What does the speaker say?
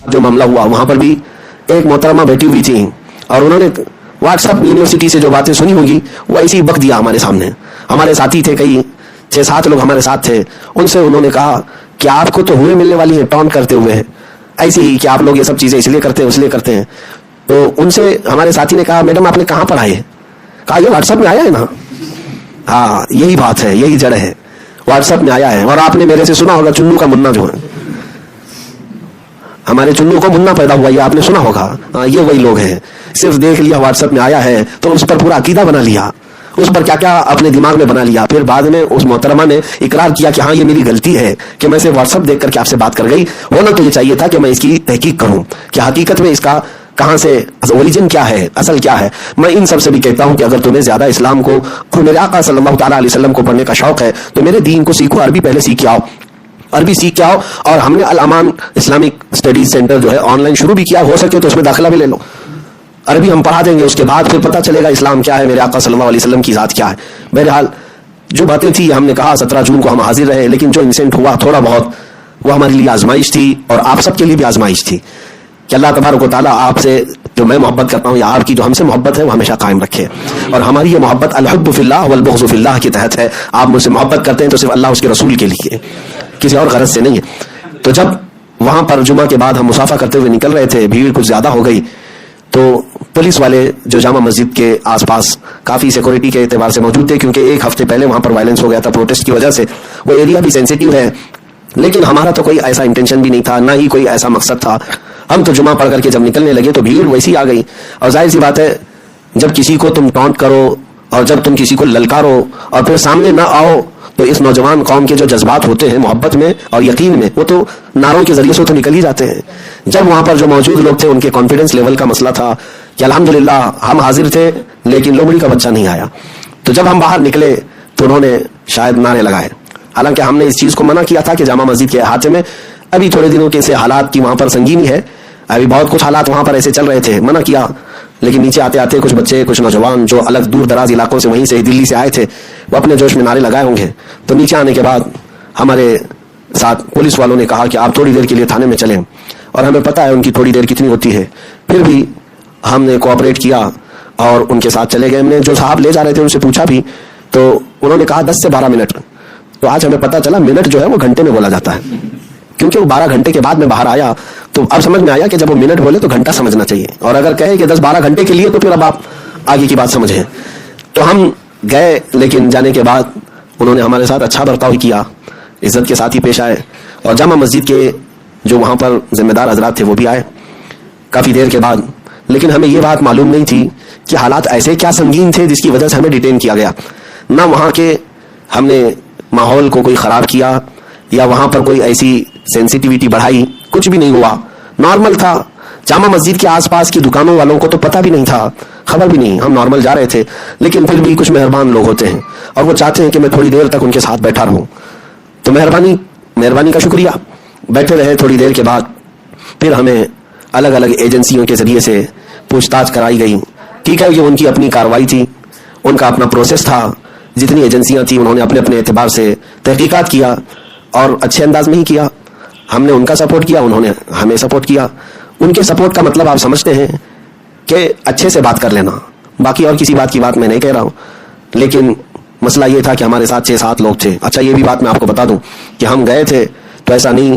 جو معاملہ ہوا وہاں پر بھی ایک محترمہ بیٹھی ہوئی تھی اور انہوں نے واٹس ایپ یونیورسٹی سے جو باتیں سنی ہوں گی وہ ایسے ہی بک دیا ہمارے سامنے. ہمارے ساتھی تھے, کئی 6-7 لوگ ہمارے ساتھ تھے. ان سے انہوں نے کہا کہ آپ کو تو ہوئے ملنے والی ہیں ٹونٹ کرتے ہوئے ہیں, ایسے ہی کہ آپ لوگ یہ سب چیزیں اس لیے کرتے ہیں اس لیے کرتے ہیں. تو ان سے ہمارے ساتھی نے کہا میڈم آپ نے کہاں پڑھا ہے؟ کہا یہ واٹس ایپ میں آیا ہے نا. ہاں یہی بات ہے, یہی جڑ ہے, واٹس ایپ میں آیا ہے. اور آپ نے میرے سے سنا ہوگا چنو کا منا جو ہے, ہمارے چنو کو منا پیدا ہوا, یہ آپ نے سنا ہوگا. یہ وہی لوگ ہیں, صرف دیکھ لیا واٹس ایپ میں آیا ہے تو اس پر پورا عقیدہ بنا لیا, اس پر کیا کیا اپنے دماغ میں بنا لیا. پھر بعد میں اس محترمہ نے اقرار کیا کہ ہاں یہ میری غلطی ہے کہ میں سے واٹس ایپ دیکھ کر کے آپ سے بات کر گئی. ہونا تو یہ چاہیے تھا کہ میں اس کی تحقیق کروں کہ حقیقت میں اس کا کہاں سے اوریجن کیا ہے, اصل کیا ہے. میں ان سب سے بھی کہتا ہوں کہ اگر تمہیں زیادہ اسلام کو اور میرے آقا صلی اللہ تعالیٰ علیہ وسلم کو پڑھنے کا شوق ہے تو میرے دین کو سیکھو, عربی پہلے سیکھ کے آؤ, عربی سیکھ کے آؤ. اور ہم نے الامان اسلامک اسٹڈیز سینٹر جو ہے آن لائن شروع بھی کیا, ہو سکے تو اس میں داخلہ بھی لے لو. عربی ہم پڑھا دیں گے, اس کے بعد پھر پتہ چلے گا اسلام کیا ہے, میرے آقا صلی اللہ علیہ وسلم کی ذات کیا ہے. بہرحال جو باتیں تھی ہم نے کہا 17 جون کو ہم حاضر رہے, لیکن جو انسیڈنٹ ہوا تھوڑا بہت وہ ہمارے لیے آزمائش تھی اور آپ سب کے لیے بھی آزمائش تھی کہ اللہ تبارک و تعالیٰ آپ سے جو میں محبت کرتا ہوں یا آپ کی جو ہم سے محبت ہے وہ ہمیشہ قائم رکھے. اور ہماری یہ محبت الحب فی اللہ والبغض فی اللہ کے تحت ہے. آپ مجھ سے محبت کرتے ہیں تو صرف اللہ اس کے رسول کے لیے, کسی اور غرض سے نہیں ہے. تو جب وہاں پر جمعہ کے بعد ہم مسافہ کرتے ہوئے نکل رہے تھے, بھیڑ کچھ زیادہ ہو گئی تو پولیس والے جو جامع مسجد کے آس پاس کافی سیکورٹی کے اعتبار سے موجود تھے, کیونکہ ایک ہفتے پہلے وہاں پر وائلنس ہو گیا تھا پروٹیسٹ کی وجہ سے, وہ ایریا بھی سینسیٹیو ہے. لیکن ہمارا تو کوئی ایسا انٹینشن بھی نہیں تھا, نہ ہی کوئی ایسا مقصد تھا. ہم تو جمعہ پڑھ کر کے جب نکلنے لگے تو بھیڑ ویسی آ گئی. اور ظاہر سی بات ہے جب کسی کو تم ٹونٹ کرو اور جب تم کسی کو للکارو اور پھر سامنے نہ آؤ تو اس نوجوان قوم کے جو جذبات ہوتے ہیں محبت میں اور یقین میں, وہ تو نعروں کے ذریعے سے تو نکل ہی جاتے ہیں. جب وہاں پر جو موجود لوگ تھے ان کے کانفیڈنس لیول کا مسئلہ تھا کہ الحمدللہ ہم حاضر تھے لیکن لومڑی کا بچہ نہیں آیا. تو جب ہم باہر نکلے تو انہوں نے شاید نعرے لگائے, حالانکہ ہم نے اس چیز کو منع کیا تھا کہ جامع مسجد کے احاطے میں ابھی تھوڑے دنوں کے سے حالات کی وہاں پر سنگینی ہے, ابھی بہت کچھ حالات وہاں پر ایسے چل رہے تھے, منع کیا. لیکن نیچے آتے آتے کچھ بچے کچھ نوجوان جو الگ دور دراز علاقوں سے وہیں سے دلی سے آئے تھے وہ اپنے جوش میں نعرے لگائے ہوں گے. تو نیچے آنے کے بعد ہمارے ساتھ پولیس والوں نے کہا کہ آپ تھوڑی دیر کے لیے تھانے میں چلیں, اور ہمیں پتہ ہے ان کی تھوڑی دیر کتنی ہوتی ہے, پھر بھی ہم نے کوآپریٹ کیا اور ان کے ساتھ چلے گئے. ہم نے جو صاحب لے جا رہے تھے ان سے پوچھا بھی تو انہوں نے کہا 10 سے 12 منٹ. تو آج ہمیں پتہ چلا منٹ جو ہے وہ گھنٹے میں بولا جاتا ہے, کیونکہ وہ 12 گھنٹے کے بعد میں باہر آیا تو اب سمجھ میں آیا کہ جب وہ منٹ بولے تو گھنٹہ سمجھنا چاہیے, اور اگر کہے کہ 10-12 گھنٹے کے لیے تو پھر اب آپ آگے کی بات سمجھیں. تو ہم گئے, لیکن جانے کے بعد انہوں نے ہمارے ساتھ اچھا برتاؤ کیا, عزت کے ساتھ ہی پیش آئے. اور جامع مسجد کے جو وہاں پر ذمہ دار حضرات تھے وہ بھی آئے کافی دیر کے بعد. لیکن ہمیں یہ بات معلوم نہیں تھی کہ حالات ایسے کیا سنگین تھے جس کی وجہ سے ہمیں ڈیٹین کیا گیا. نہ وہاں کے ہم نے ماحول کو کوئی خراب کیا یا وہاں پر کوئی ایسی سینسیٹیوٹی بڑھائی, کچھ بھی نہیں ہوا, نارمل تھا. جامع مسجد کے آس پاس کی دکانوں والوں کو تو پتہ بھی نہیں تھا, خبر بھی نہیں, ہم نارمل جا رہے تھے. لیکن پھر بھی کچھ مہربان لوگ ہوتے ہیں اور وہ چاہتے ہیں کہ میں تھوڑی دیر تک ان کے ساتھ بیٹھا رہوں. تو مہربانی کا شکریہ. بیٹھے رہے, تھوڑی دیر کے بعد پھر ہمیں الگ الگ ایجنسیوں کے ذریعے سے پوچھ تاچھ کرائی گئی. ٹھیک ہے, یہ ان کی اپنی کارروائی تھی, ان کا اپنا پروسیس تھا. جتنی ایجنسیاں تھیں انہوں نے اپنے اپنے اعتبار سے تحقیقات کیا اور اچھے انداز میں ہی کیا. ہم نے ان کا سپورٹ کیا, انہوں نے ہمیں سپورٹ کیا. ان کے سپورٹ کا مطلب آپ سمجھتے ہیں کہ اچھے سے بات کر لینا, باقی اور کسی بات کی بات میں نہیں کہہ رہا ہوں. لیکن مسئلہ یہ تھا کہ ہمارے ساتھ 6-7 لوگ تھے. اچھا یہ بھی بات میں آپ کو بتا دوں کہ ہم گئے تھے تو ایسا نہیں